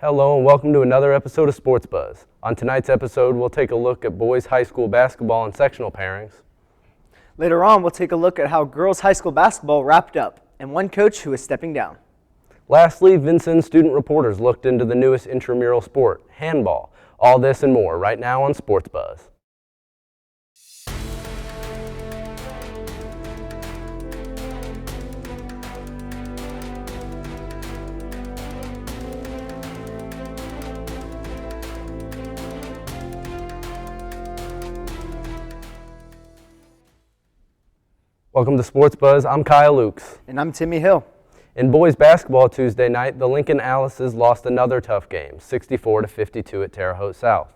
Hello and welcome to another episode of Sports Buzz. On tonight's episode, we'll take a look at boys high school basketball and sectional pairings. Later on, we'll take a look at how girls high school basketball wrapped up and one coach who is stepping down. Lastly, Vincennes student reporters looked into the newest intramural sport, handball. All this and more right now on Sports Buzz. Welcome to Sports Buzz. I'm Kyle Lukes. And I'm Timmy Hill. In boys basketball Tuesday night, the Lincoln Alices lost another tough game, 64-52 at Terre Haute South.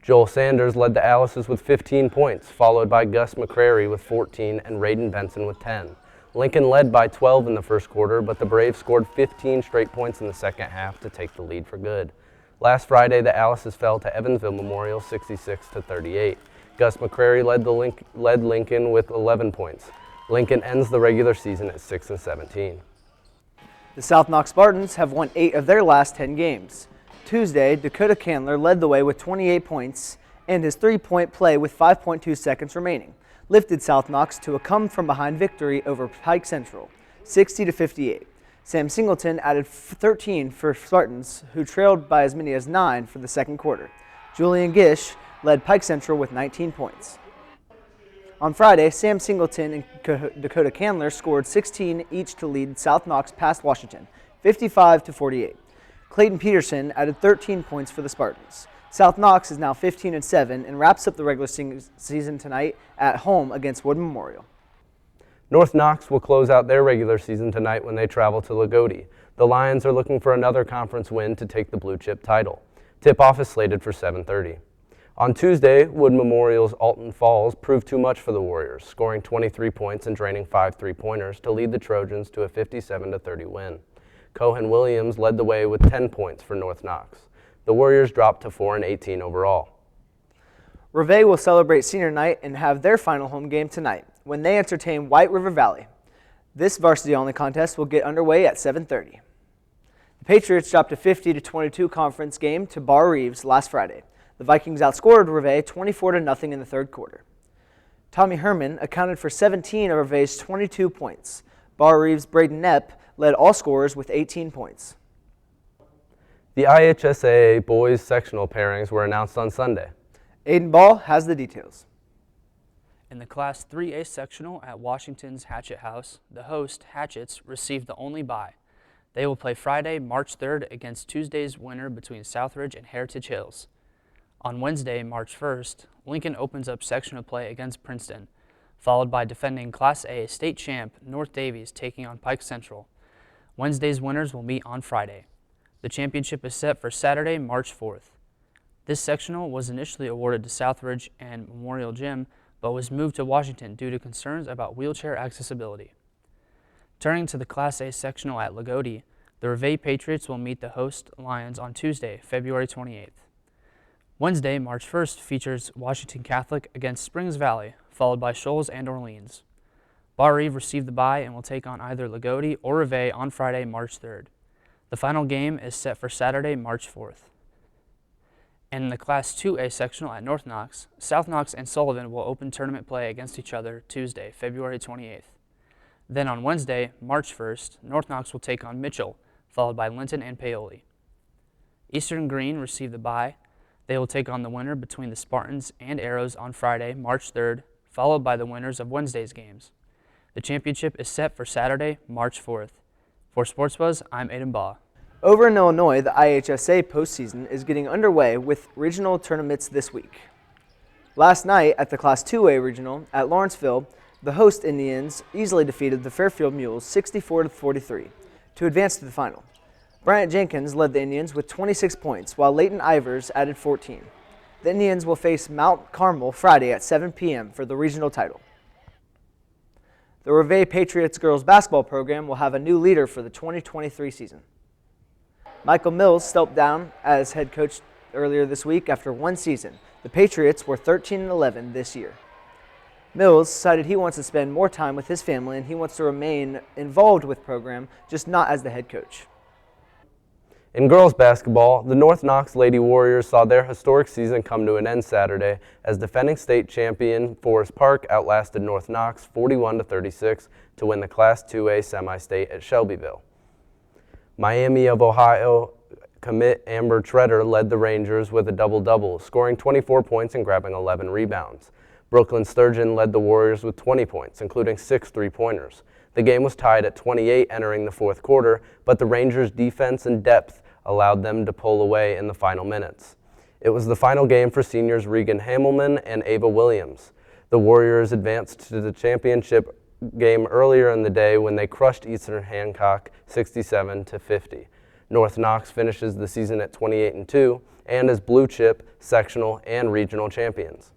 Joel Sanders led the Alices with 15 points, followed by Gus McCrary with 14 and Raiden Benson with 10. Lincoln led by 12 in the first quarter, but the Braves scored 15 straight points in the second half to take the lead for good. Last Friday, the Alices fell to Evansville Memorial 66-38. Gus McCrary led Lincoln with 11 points. Lincoln ends the regular season at 6-17. The South Knox Spartans have won 8 of their last 10 games. Tuesday, Dakota Candler led the way with 28 points, and his three-point play with 5.2 seconds remaining lifted South Knox to a come-from-behind victory over Pike Central, 60-58. Sam Singleton added 13 for Spartans, who trailed by as many as 9 for the second quarter. Julian Gish led Pike Central with 19 points. On Friday, Sam Singleton and Dakota Candler scored 16 each to lead South Knox past Washington, 55-48. Clayton Peterson added 13 points for the Spartans. South Knox is now 15-7 and wraps up the regular season tonight at home against Wood Memorial. North Knox will close out their regular season tonight when they travel to Lagodi. The Lions are looking for another conference win to take the blue chip title. Tip-off is slated for 7:30. On Tuesday, Wood Memorial's Alton Falls proved too much for the Warriors, scoring 23 points and draining 5 three-pointers to lead the Trojans to a 57-30 win. Cohen Williams led the way with 10 points for North Knox. The Warriors dropped to 4-18 overall. Revay will celebrate senior night and have their final home game tonight when they entertain White River Valley. This varsity-only contest will get underway at 7:30. The Patriots dropped a 50-22 conference game to Bar Reeves last Friday. The Vikings outscored Revay 24-0 in the third quarter. Tommy Herman accounted for 17 of Revay's 22 points. Bar Reeves' Braden Knepp led all scorers with 18 points. The IHSAA boys sectional pairings were announced on Sunday. Aiden Ball has the details. In the Class 3A sectional at Washington's Hatchet House, the host, Hatchets, received the only bye. They will play Friday, March 3rd against Tuesday's winner between Southridge and Heritage Hills. On Wednesday, March 1st, Lincoln opens up sectional play against Princeton, followed by defending Class A state champ North Davies taking on Pike Central. Wednesday's winners will meet on Friday. The championship is set for Saturday, March 4th. This sectional was initially awarded to Southridge and Memorial Gym, but was moved to Washington due to concerns about wheelchair accessibility. Turning to the Class A sectional at Lagodi, the Revay Patriots will meet the host Lions on Tuesday, February 28th. Wednesday, March 1st, features Washington Catholic against Springs Valley, followed by Shoals and Orleans. Bar Reeve received the bye and will take on either Lagodi or Revay on Friday, March 3rd. The final game is set for Saturday, March 4th. And in the Class 2A sectional at North Knox, South Knox and Sullivan will open tournament play against each other Tuesday, February 28th. Then on Wednesday, March 1st, North Knox will take on Mitchell, followed by Linton and Paoli. Eastern Green received the bye. They will take on the winner between the Spartans and Arrows on Friday, March 3rd, followed by the winners of Wednesday's games. The championship is set for Saturday, March 4th. For Sports Buzz, I'm Aiden Baugh. Over in Illinois, the IHSA postseason is getting underway with regional tournaments this week. Last night at the Class 2A regional at Lawrenceville, the host Indians easily defeated the Fairfield Mules 64-43 to advance to the final. Bryant Jenkins led the Indians with 26 points, while Leighton Ivers added 14. The Indians will face Mount Carmel Friday at 7 p.m. for the regional title. The Revay Patriots girls basketball program will have a new leader for the 2023 season. Michael Mills stepped down as head coach earlier this week after one season. The Patriots were 13-11 this year. Mills decided he wants to spend more time with his family and he wants to remain involved with the program, just not as the head coach. In girls basketball, the North Knox Lady Warriors saw their historic season come to an end Saturday as defending state champion Forest Park outlasted North Knox 41-36 to win the Class 2A semi-state at Shelbyville. Miami of Ohio commit Amber Treader led the Rangers with a double-double, scoring 24 points and grabbing 11 rebounds. Brooklyn Sturgeon led the Warriors with 20 points, including 6 three-pointers. The game was tied at 28 entering the fourth quarter, but the Rangers' defense and depth allowed them to pull away in the final minutes. It was the final game for seniors Regan Hamelman and Ava Williams. The Warriors advanced to the championship game earlier in the day when they crushed Eastern Hancock 67-50. North Knox finishes the season at 28-2 and is blue chip, sectional, and regional champions.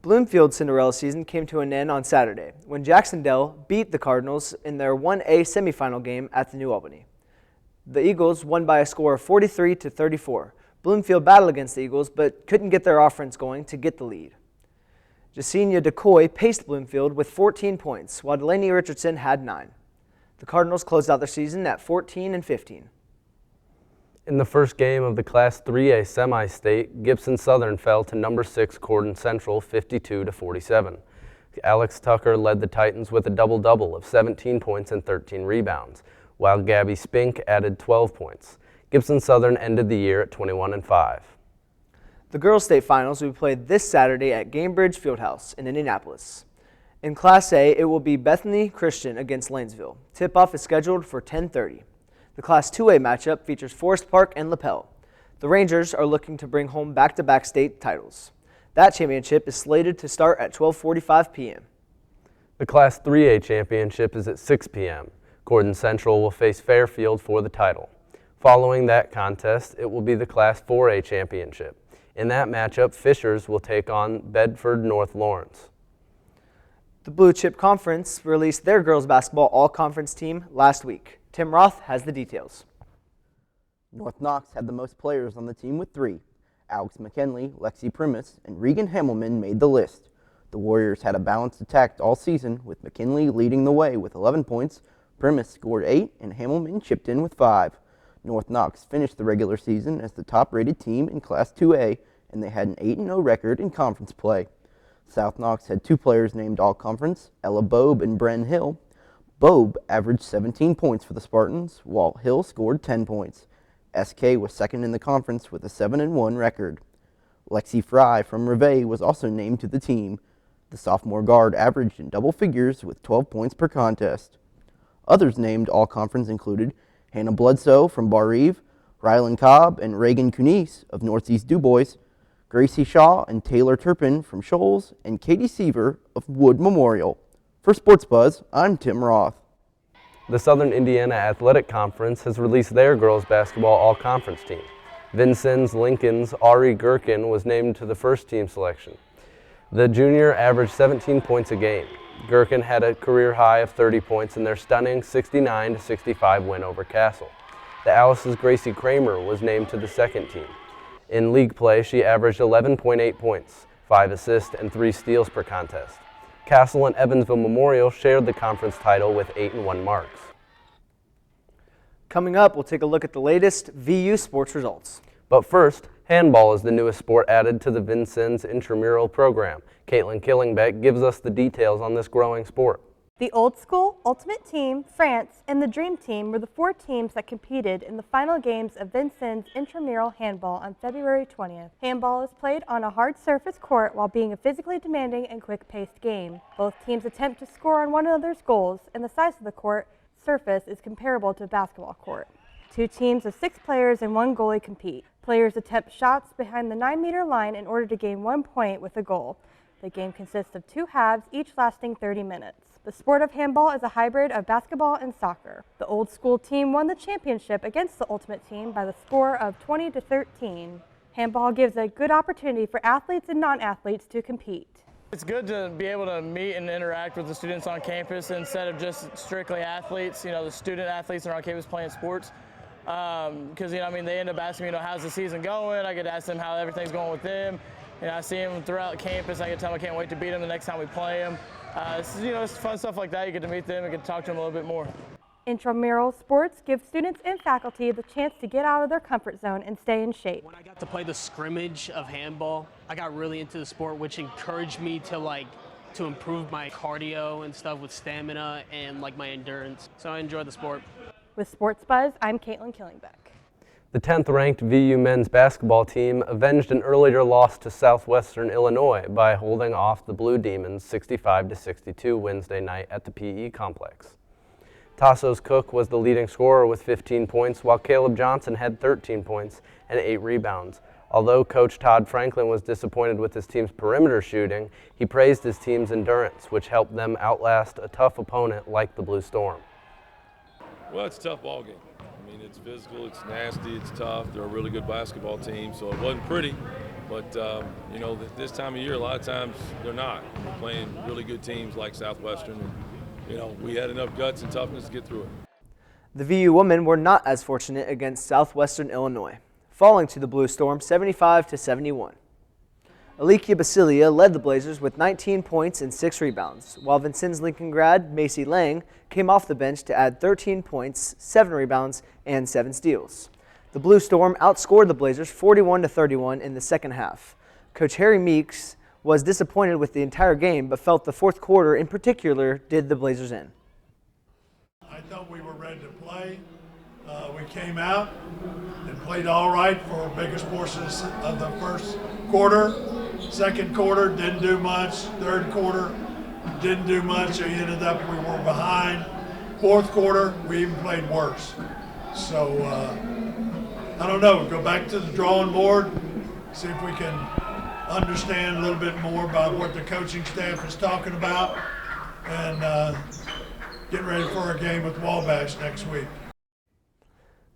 Bloomfield's Cinderella season came to an end on Saturday when Jacksonville beat the Cardinals in their 1A semifinal game at the New Albany. The Eagles won by a score of 43-34. Bloomfield battled against the Eagles but couldn't get their offense going to get the lead. Jasenia Decoy paced Bloomfield with 14 points, while Delaney Richardson had 9. The Cardinals closed out their season at 14-15. In the first game of the Class 3A semi-state, Gibson Southern fell to number 6 Corden Central 52-47. Alex Tucker led the Titans with a double-double of 17 points and 13 rebounds, while Gabby Spink added 12 points. Gibson Southern ended the year at 21-5. The girls' state finals will be played this Saturday at Gamebridge Fieldhouse in Indianapolis. In Class A, it will be Bethany Christian against Lanesville. Tip-off is scheduled for 10:30. The Class 2A matchup features Forest Park and LaPel. The Rangers are looking to bring home back-to-back state titles. That championship is slated to start at 12:45 p.m. The Class 3A championship is at 6 p.m. Corden Central will face Fairfield for the title. Following that contest, it will be the Class 4A championship. In that matchup, Fishers will take on Bedford North Lawrence. The Blue Chip Conference released their girls basketball all-conference team last week. Tim Roth has the details. North Knox had the most players on the team with 3. Alex McKinley, Lexi Primus, and Regan Hamelman made the list. The Warriors had a balanced attack all season, with McKinley leading the way with 11 points, Primus scored 8, and Hamelman chipped in with 5. North Knox finished the regular season as the top-rated team in Class 2A, and they had an 8-0 record in conference play. South Knox had 2 players named All-Conference, Ella Bobe and Bren Hill. Bobe averaged 17 points for the Spartans, while Hill scored 10 points. SK was second in the conference with a 7-1 record. Lexi Fry from Reveille was also named to the team. The sophomore guard averaged in double figures with 12 points per contest. Others named All-Conference included Hannah Bledsoe from Bar Eve, Rylan Cobb and Reagan Kunis of Northeast DuBois, Gracie Shaw and Taylor Turpin from Shoals, and Katie Seaver of Wood Memorial. For Sports Buzz, I'm Tim Roth. The Southern Indiana Athletic Conference has released their girls basketball all-conference team. Vincennes Lincoln's Ari Gherkin was named to the first team selection. The junior averaged 17 points a game. Gherkin had a career high of 30 points in their stunning 69-65 win over Castle. The Alice's Gracie Kramer was named to the second team. In league play, she averaged 11.8 points, 5 assists, and 3 steals per contest. Castle and Evansville Memorial shared the conference title with 8-1 marks. Coming up, we'll take a look at the latest VU sports results. But first, handball is the newest sport added to the Vincennes intramural program. Caitlin Killingbeck gives us the details on this growing sport. The Old School, Ultimate Team, France, and the Dream Team were the 4 teams that competed in the final games of Vincennes intramural handball on February 20th. Handball is played on a hard surface court while being a physically demanding and quick-paced game. Both teams attempt to score on one another's goals, and the size of the court surface is comparable to a basketball court. 2 teams of 6 players and 1 goalie compete. Players attempt shots behind the 9-meter line in order to gain 1 point with a goal. The game consists of 2 halves, each lasting 30 minutes. The sport of handball is a hybrid of basketball and soccer. The Old School team won the championship against the Ultimate Team by the score of 20-13. Handball gives a good opportunity for athletes and non-athletes to compete. It's good to be able to meet and interact with the students on campus instead of just strictly athletes. You know, the student athletes that are on campus playing sports. Because, they end up asking me, how's the season going? I get to ask them how everything's going with them. I see them throughout campus. I can tell them I can't wait to beat them the next time we play them. It's fun stuff like that. You get to meet them and get to talk to them a little bit more. Intramural sports give students and faculty the chance to get out of their comfort zone and stay in shape. When I got to play the scrimmage of handball, I got really into the sport, which encouraged me to improve my cardio and stuff with stamina and my endurance. So I enjoy the sport. With Sports Buzz, I'm Caitlin Killingbeck. The 10th ranked VU men's basketball team avenged an earlier loss to Southwestern Illinois by holding off the Blue Demons 65-62 Wednesday night at the PE complex. Tassos Cook was the leading scorer with 15 points, while Caleb Johnson had 13 points and 8 rebounds. Although Coach Todd Franklin was disappointed with his team's perimeter shooting, he praised his team's endurance, which helped them outlast a tough opponent like the Blue Storm. Well, it's a tough ball game. I mean, it's physical, it's nasty, it's tough. They're a really good basketball team, so it wasn't pretty. But, this time of year, a lot of times they're not. We're playing really good teams like Southwestern. And, we had enough guts and toughness to get through it. The VU women were not as fortunate against Southwestern Illinois, falling to the Blue Storm 75-71. Alicia Basilia led the Blazers with 19 points and 6 rebounds, while Vincennes Lincoln grad Macy Lang came off the bench to add 13 points, 7 rebounds, and 7 steals. The Blue Storm outscored the Blazers 41-31 in the second half. Coach Harry Meeks was disappointed with the entire game, but felt the fourth quarter in particular did the Blazers in. I thought we were ready to play. We came out and played all right for biggest portions of the first quarter. Second quarter didn't do much. Third quarter didn't do much. We ended up, we were behind. Fourth quarter, we even played worse. So, I don't know, go back to the drawing board, see if we can understand a little bit more about what the coaching staff is talking about, and get ready for our game with Wabash next week.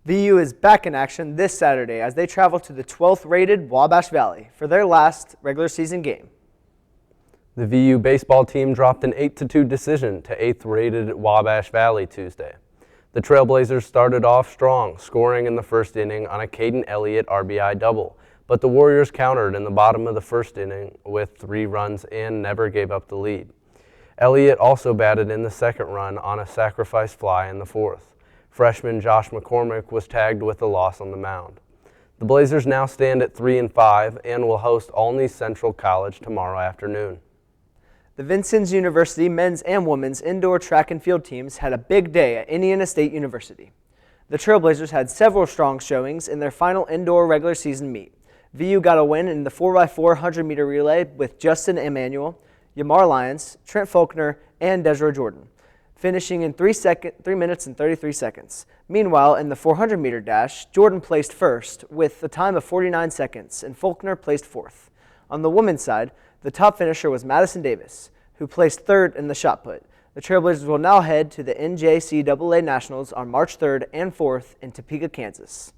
VU is back in action this Saturday as they travel to the 12th rated Wabash Valley for their last regular season game. The VU baseball team dropped an 8-2 decision to 8th rated Wabash Valley Tuesday. The Trailblazers started off strong, scoring in the first inning on a Caden Elliott RBI double, but the Warriors countered in the bottom of the first inning with 3 runs and never gave up the lead. Elliott also batted in the second run on a sacrifice fly in the fourth. Freshman Josh McCormick was tagged with a loss on the mound. The Blazers now stand at 3-5 and will host Olney Central College tomorrow afternoon. The Vincennes University men's and women's indoor track and field teams had a big day at Indiana State University. The Trailblazers had several strong showings in their final indoor regular season meet. VU got a win in the 4x4 100-meter relay with Justin Emanuel, Yamar Lyons, Trent Faulkner, and Desiree Jordan, finishing in 3 minutes and 33 seconds. Meanwhile, in the 400-meter dash, Jordan placed first with a time of 49 seconds, and Faulkner placed fourth. On the women's side, the top finisher was Madison Davis, who placed third in the shot put. The Trailblazers will now head to the NJCAA Nationals on March 3rd and 4th in Topeka, Kansas.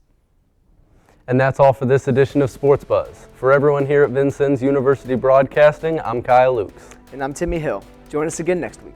And that's all for this edition of Sports Buzz. For everyone here at Vincennes University Broadcasting, I'm Kyle Lukes. And I'm Timmy Hill. Join us again next week.